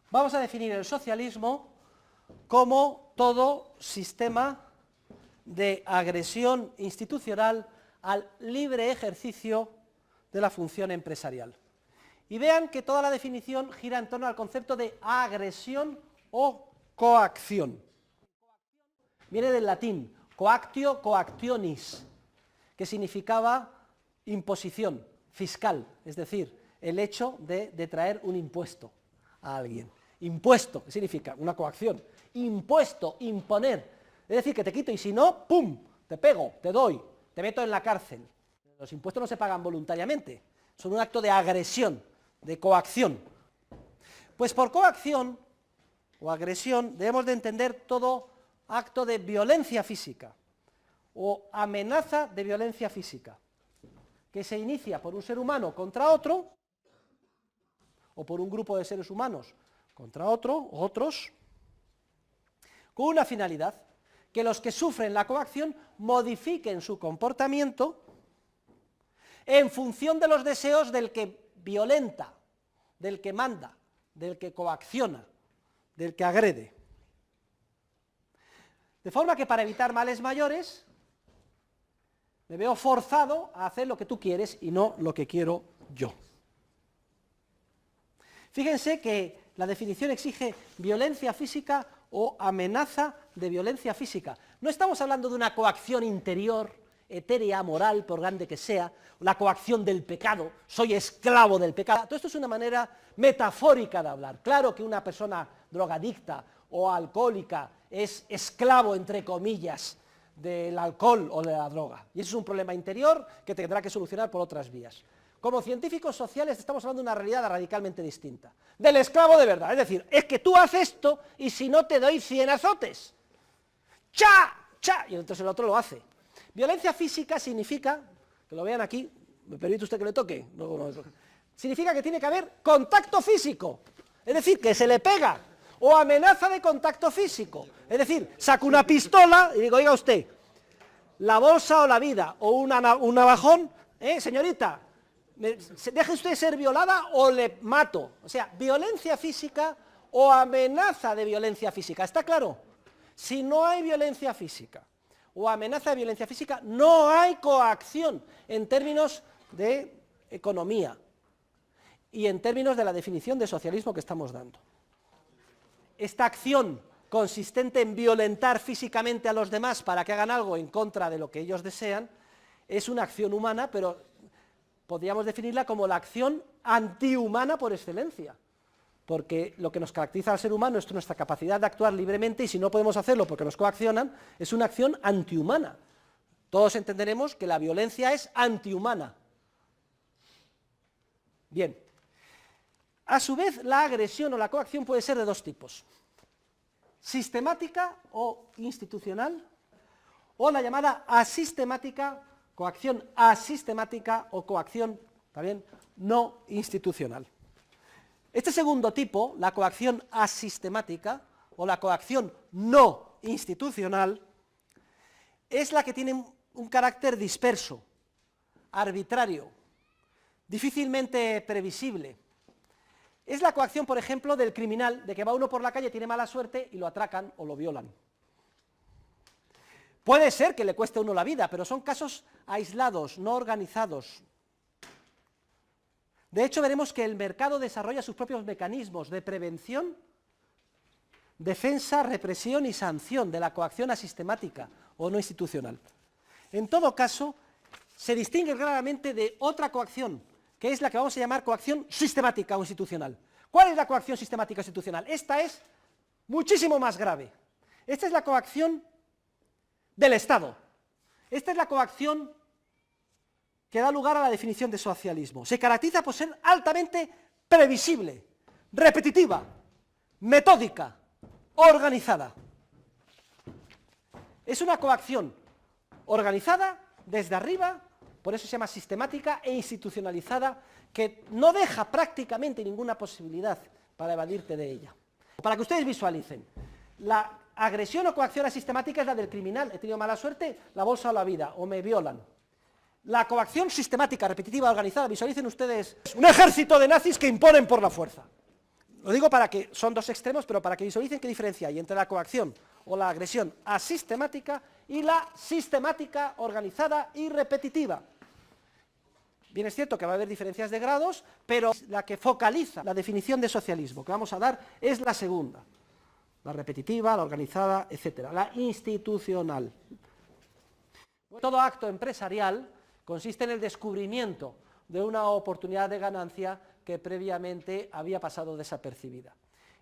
Vamos a definir el socialismo como todo sistema de agresión institucional al libre ejercicio de la función empresarial. Y vean que toda la definición gira en torno al concepto de agresión o coacción. Viene del latín, coactio coactionis, que significaba imposición fiscal, es decir, el hecho de traer un impuesto a alguien. Impuesto, ¿qué significa? Una coacción. Impuesto, imponer, es decir, que te quito y si no, ¡pum!, te pego, te doy, te meto en la cárcel. Los impuestos no se pagan voluntariamente, son un acto de agresión, de coacción. Pues por coacción o agresión debemos de entender todo acto de violencia física o amenaza de violencia física, que se inicia por un ser humano contra otro, o por un grupo de seres humanos contra otro, otros, con una finalidad, que los que sufren la coacción modifiquen su comportamiento en función de los deseos del que violenta, del que manda, del que coacciona, del que agrede. De forma que para evitar males mayores, me veo forzado a hacer lo que tú quieres y no lo que quiero yo. Fíjense que la definición exige violencia física o amenaza de violencia física. No estamos hablando de una coacción interior, etérea, moral, por grande que sea, la coacción del pecado, soy esclavo del pecado. Todo esto es una manera metafórica de hablar. Claro que una persona drogadicta o alcohólica es esclavo, entre comillas, del alcohol o de la droga. Y eso es un problema interior que tendrá que solucionar por otras vías. Como científicos sociales estamos hablando de una realidad radicalmente distinta. Del esclavo de verdad, es decir, es que tú haces esto y si no te doy 100 azotes. ¡Cha! ¡Cha! Y entonces el otro lo hace. Violencia física significa, que lo vean aquí, ¿me permite usted que le toque? No. Significa que tiene que haber contacto físico, es decir, que se le pega, o amenaza de contacto físico, es decir, saco una pistola y digo, oiga usted, la bolsa o la vida, o un navajón, señorita, deje usted ser violada o le mato. O sea, violencia física o amenaza de violencia física, ¿está claro? Si no hay violencia física o amenaza de violencia física, no hay coacción en términos de economía y en términos de la definición de socialismo que estamos dando. Esta acción consistente en violentar físicamente a los demás para que hagan algo en contra de lo que ellos desean, es una acción humana, pero podríamos definirla como la acción antihumana por excelencia, porque lo que nos caracteriza al ser humano es nuestra capacidad de actuar libremente, y si no podemos hacerlo porque nos coaccionan, es una acción antihumana. Todos entenderemos que la violencia es antihumana. Bien. A su vez, la agresión o la coacción puede ser de dos tipos: sistemática o institucional, o la llamada asistemática, coacción asistemática o coacción también no institucional. Este segundo tipo, la coacción asistemática o la coacción no institucional, es la que tiene un carácter disperso, arbitrario, difícilmente previsible. Es la coacción, por ejemplo, del criminal, de que va uno por la calle, tiene mala suerte y lo atracan o lo violan. Puede ser que le cueste a uno la vida, pero son casos aislados, no organizados. De hecho, veremos que el mercado desarrolla sus propios mecanismos de prevención, defensa, represión y sanción de la coacción asistemática o no institucional. En todo caso, se distingue claramente de otra coacción, que es la que vamos a llamar coacción sistemática o institucional. ¿Cuál es la coacción sistemática o institucional? Esta es muchísimo más grave. Esta es la coacción del Estado. Esta es la coacción que da lugar a la definición de socialismo. Se caracteriza por ser altamente previsible, repetitiva, metódica, organizada. Es una coacción organizada desde arriba, por eso se llama sistemática e institucionalizada, que no deja prácticamente ninguna posibilidad para evadirte de ella. Para que ustedes visualicen, la agresión o coacción asistemática es la del criminal, he tenido mala suerte, la bolsa o la vida, o me violan. La coacción sistemática, repetitiva, organizada, visualicen ustedes un ejército de nazis que imponen por la fuerza. Lo digo para que, son dos extremos, pero para que visualicen qué diferencia hay entre la coacción o la agresión asistemática y la sistemática, organizada y repetitiva. Bien, es cierto que va a haber diferencias de grados, pero la que focaliza la definición de socialismo que vamos a dar es la segunda. La repetitiva, la organizada, etcétera, la institucional. Todo acto empresarial consiste en el descubrimiento de una oportunidad de ganancia que previamente había pasado desapercibida.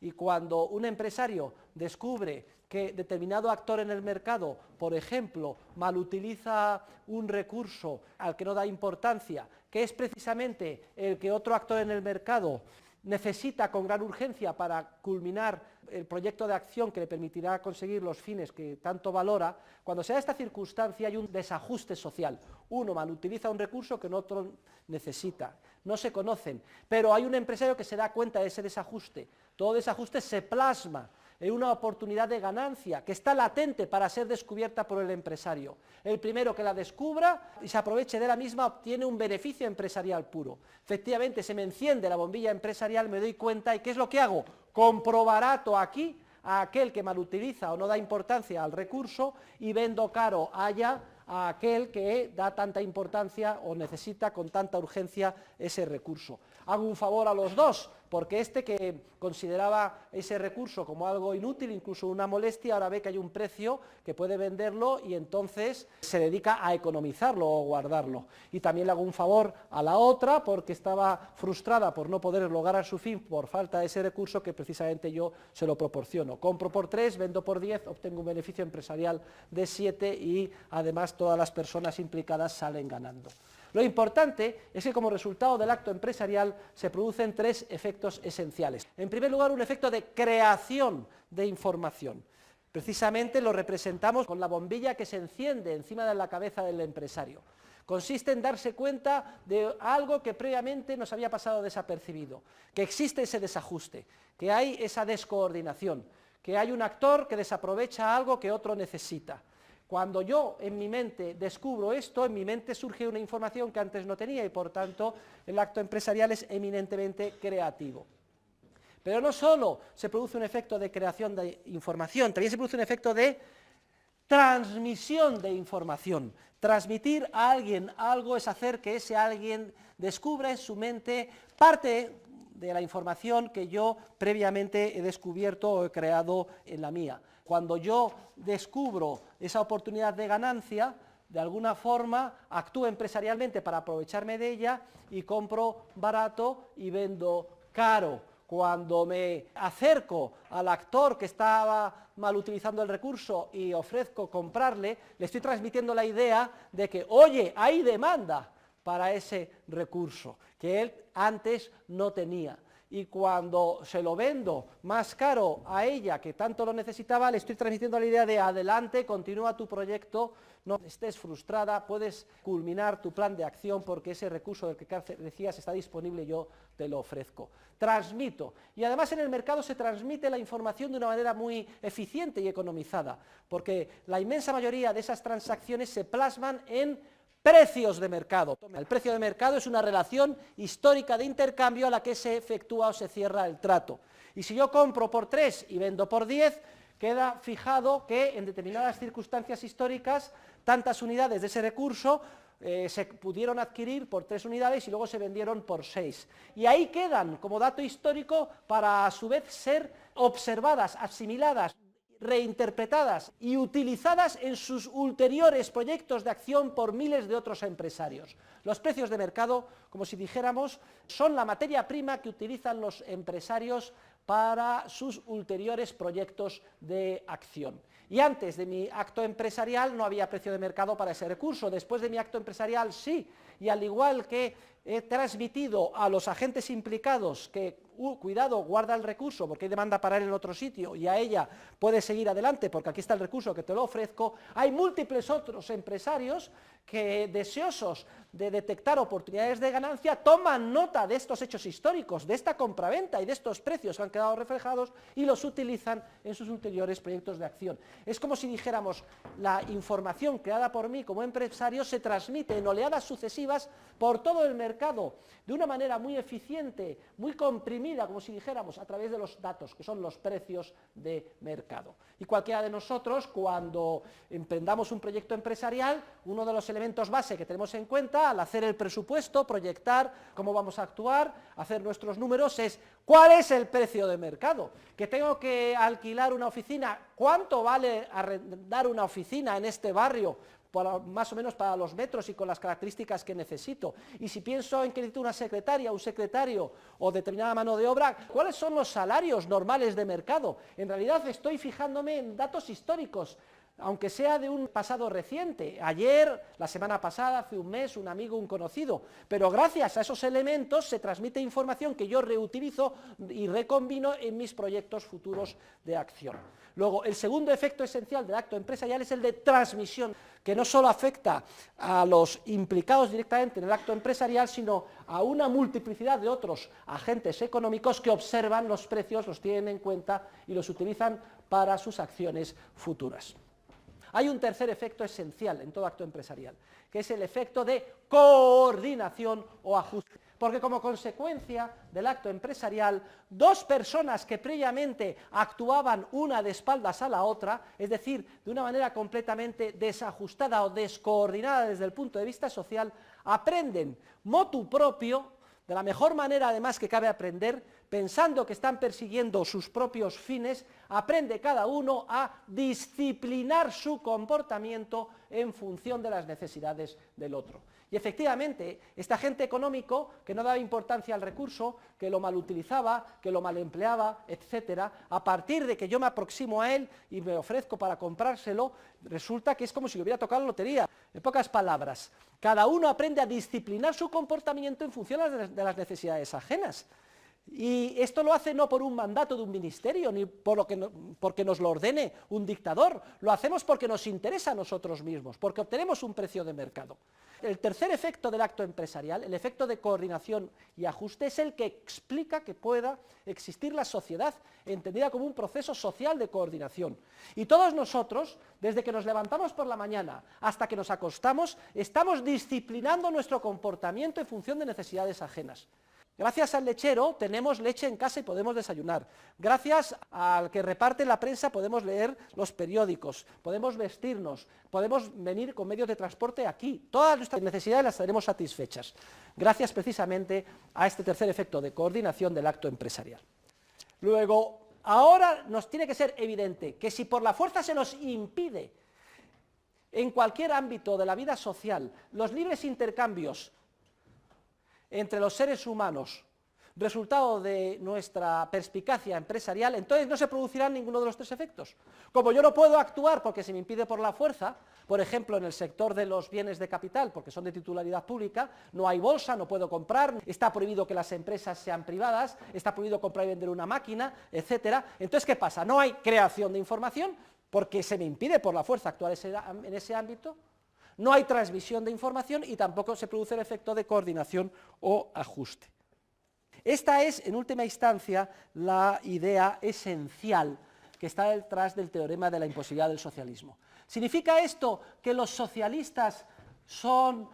Y cuando un empresario descubre que determinado actor en el mercado, por ejemplo, malutiliza un recurso al que no da importancia, que es precisamente el que otro actor en el mercado necesita con gran urgencia para culminar el proyecto de acción que le permitirá conseguir los fines que tanto valora, cuando se da esta circunstancia hay un desajuste social. Uno malutiliza un recurso que otro necesita, no se conocen, pero hay un empresario que se da cuenta de ese desajuste. Todo desajuste se plasma en una oportunidad de ganancia que está latente para ser descubierta por el empresario. El primero que la descubra y se aproveche de la misma obtiene un beneficio empresarial puro. Efectivamente, se me enciende la bombilla empresarial, me doy cuenta, ¿y qué es lo que hago? Compro barato aquí a aquel que malutiliza o no da importancia al recurso y vendo caro allá a aquel que da tanta importancia o necesita con tanta urgencia ese recurso. Hago un favor a los dos, porque este que consideraba ese recurso como algo inútil, incluso una molestia, ahora ve que hay un precio que puede venderlo y entonces se dedica a economizarlo o guardarlo. Y también le hago un favor a la otra, porque estaba frustrada por no poder lograr su fin por falta de ese recurso que precisamente yo se lo proporciono. Compro por 3, vendo por 10, obtengo un beneficio empresarial de 7 y además todas las personas implicadas salen ganando. Lo importante es que como resultado del acto empresarial se producen 3 efectos esenciales. En primer lugar, un efecto de creación de información. Precisamente lo representamos con la bombilla que se enciende encima de la cabeza del empresario. Consiste en darse cuenta de algo que previamente nos había pasado desapercibido, que existe ese desajuste, que hay esa descoordinación, que hay un actor que desaprovecha algo que otro necesita. Cuando yo en mi mente descubro esto, en mi mente surge una información que antes no tenía y por tanto el acto empresarial es eminentemente creativo. Pero no solo se produce un efecto de creación de información, también se produce un efecto de transmisión de información. Transmitir a alguien algo es hacer que ese alguien descubra en su mente parte de la información que yo previamente he descubierto o he creado en la mía. Cuando yo descubro esa oportunidad de ganancia, de alguna forma actúo empresarialmente para aprovecharme de ella y compro barato y vendo caro. Cuando me acerco al actor que estaba mal utilizando el recurso y ofrezco comprarle, le estoy transmitiendo la idea de que, oye, hay demanda para ese recurso, que él antes no tenía. Y cuando se lo vendo más caro a ella, que tanto lo necesitaba, le estoy transmitiendo la idea de adelante, continúa tu proyecto, no estés frustrada, puedes culminar tu plan de acción porque ese recurso del que decías está disponible y yo te lo ofrezco. Transmito. Y además en el mercado se transmite la información de una manera muy eficiente y economizada, porque la inmensa mayoría de esas transacciones se plasman en precios de mercado. El precio de mercado es una relación histórica de intercambio a la que se efectúa o se cierra el trato. Y si yo compro por 3 y vendo por 10, queda fijado que en determinadas circunstancias históricas tantas unidades de ese recurso se pudieron adquirir por 3 unidades y luego se vendieron por 6. Y ahí quedan como dato histórico para a su vez ser observadas, asimiladas, reinterpretadas y utilizadas en sus ulteriores proyectos de acción por miles de otros empresarios. Los precios de mercado, como si dijéramos, son la materia prima que utilizan los empresarios para sus ulteriores proyectos de acción. Y antes de mi acto empresarial no había precio de mercado para ese recurso, después de mi acto empresarial sí, y al igual que he transmitido a los agentes implicados que, cuidado, guarda el recurso porque hay demanda para él en otro sitio y a ella puede seguir adelante porque aquí está el recurso que te lo ofrezco, hay múltiples otros empresarios que, deseosos de detectar oportunidades de ganancia, toman nota de estos hechos históricos, de esta compraventa y de estos precios que han quedado reflejados y los utilizan en sus ulteriores proyectos de acción. Es como si dijéramos, la información creada por mí como empresario se transmite en oleadas sucesivas competitivas por todo el mercado, de una manera muy eficiente, muy comprimida, como si dijéramos, a través de los datos, que son los precios de mercado. Y cualquiera de nosotros, cuando emprendamos un proyecto empresarial, uno de los elementos base que tenemos en cuenta al hacer el presupuesto, proyectar cómo vamos a actuar, hacer nuestros números, es ¿cuál es el precio de mercado? Que tengo que alquilar una oficina, ¿cuánto vale arrendar una oficina en este barrio? Más o menos para los metros y con las características que necesito. Y si pienso en que necesito una secretaria, un secretario o determinada mano de obra, ¿cuáles son los salarios normales de mercado? En realidad estoy fijándome en datos históricos, aunque sea de un pasado reciente, ayer, la semana pasada, hace un mes, un amigo, un conocido, pero gracias a esos elementos se transmite información que yo reutilizo y recombino en mis proyectos futuros de acción. Luego, el segundo efecto esencial del acto empresarial es el de transmisión, que no solo afecta a los implicados directamente en el acto empresarial, sino a una multiplicidad de otros agentes económicos que observan los precios, los tienen en cuenta y los utilizan para sus acciones futuras. Hay un tercer efecto esencial en todo acto empresarial, que es el efecto de coordinación o ajuste. Porque como consecuencia del acto empresarial, dos personas que previamente actuaban una de espaldas a la otra, es decir, de una manera completamente desajustada o descoordinada desde el punto de vista social, aprenden motu propio, de la mejor manera además que cabe aprender, pensando que están persiguiendo sus propios fines, aprende cada uno a disciplinar su comportamiento en función de las necesidades del otro. Y efectivamente, este agente económico, que no daba importancia al recurso, que lo malutilizaba, que lo malempleaba, etcétera, a partir de que yo me aproximo a él y me ofrezco para comprárselo, resulta que es como si le hubiera tocado la lotería. En pocas palabras, cada uno aprende a disciplinar su comportamiento en función de las necesidades ajenas. Y esto lo hace no por un mandato de un ministerio, ni porque nos lo ordene un dictador, lo hacemos porque nos interesa a nosotros mismos, porque obtenemos un precio de mercado. El tercer efecto del acto empresarial, el efecto de coordinación y ajuste, es el que explica que pueda existir la sociedad, entendida como un proceso social de coordinación. Y todos nosotros, desde que nos levantamos por la mañana hasta que nos acostamos, estamos disciplinando nuestro comportamiento en función de necesidades ajenas. Gracias al lechero tenemos leche en casa y podemos desayunar. Gracias al que reparte la prensa podemos leer los periódicos, podemos vestirnos, podemos venir con medios de transporte aquí. Todas nuestras necesidades las tenemos satisfechas. Gracias precisamente a este tercer efecto de coordinación del acto empresarial. Luego, ahora nos tiene que ser evidente que si por la fuerza se nos impide en cualquier ámbito de la vida social los libres intercambios entre los seres humanos, resultado de nuestra perspicacia empresarial, entonces no se producirán ninguno de los tres efectos. Como yo no puedo actuar porque se me impide por la fuerza, por ejemplo en el sector de los bienes de capital, porque son de titularidad pública, no hay bolsa, no puedo comprar, está prohibido que las empresas sean privadas, está prohibido comprar y vender una máquina, etcétera. Entonces, ¿qué pasa? No hay creación de información porque se me impide por la fuerza actuar en ese ámbito. No hay transmisión de información y tampoco se produce el efecto de coordinación o ajuste. Esta es, en última instancia, la idea esencial que está detrás del teorema de la imposibilidad del socialismo. ¿Significa esto que los socialistas son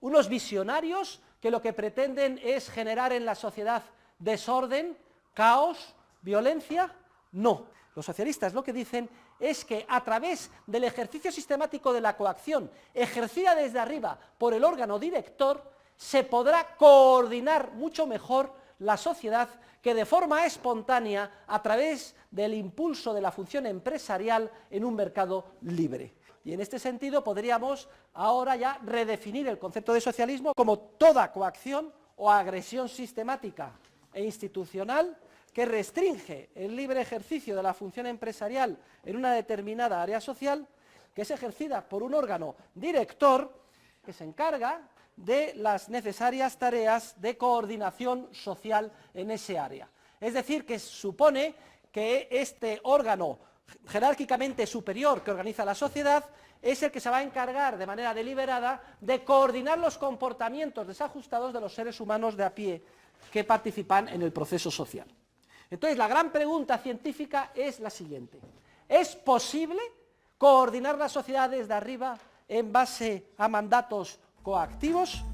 unos visionarios que lo que pretenden es generar en la sociedad desorden, caos, violencia? No. Los socialistas lo que dicen es que a través del ejercicio sistemático de la coacción, ejercida desde arriba por el órgano director, se podrá coordinar mucho mejor la sociedad que de forma espontánea a través del impulso de la función empresarial en un mercado libre. Y en este sentido podríamos ahora ya redefinir el concepto de socialismo como toda coacción o agresión sistemática e institucional que restringe el libre ejercicio de la función empresarial en una determinada área social, que es ejercida por un órgano director que se encarga de las necesarias tareas de coordinación social en ese área. Es decir, que supone que este órgano jerárquicamente superior que organiza la sociedad es el que se va a encargar de manera deliberada de coordinar los comportamientos desajustados de los seres humanos de a pie que participan en el proceso social. Entonces, la gran pregunta científica es la siguiente: ¿es posible coordinar la sociedad desde arriba en base a mandatos coactivos?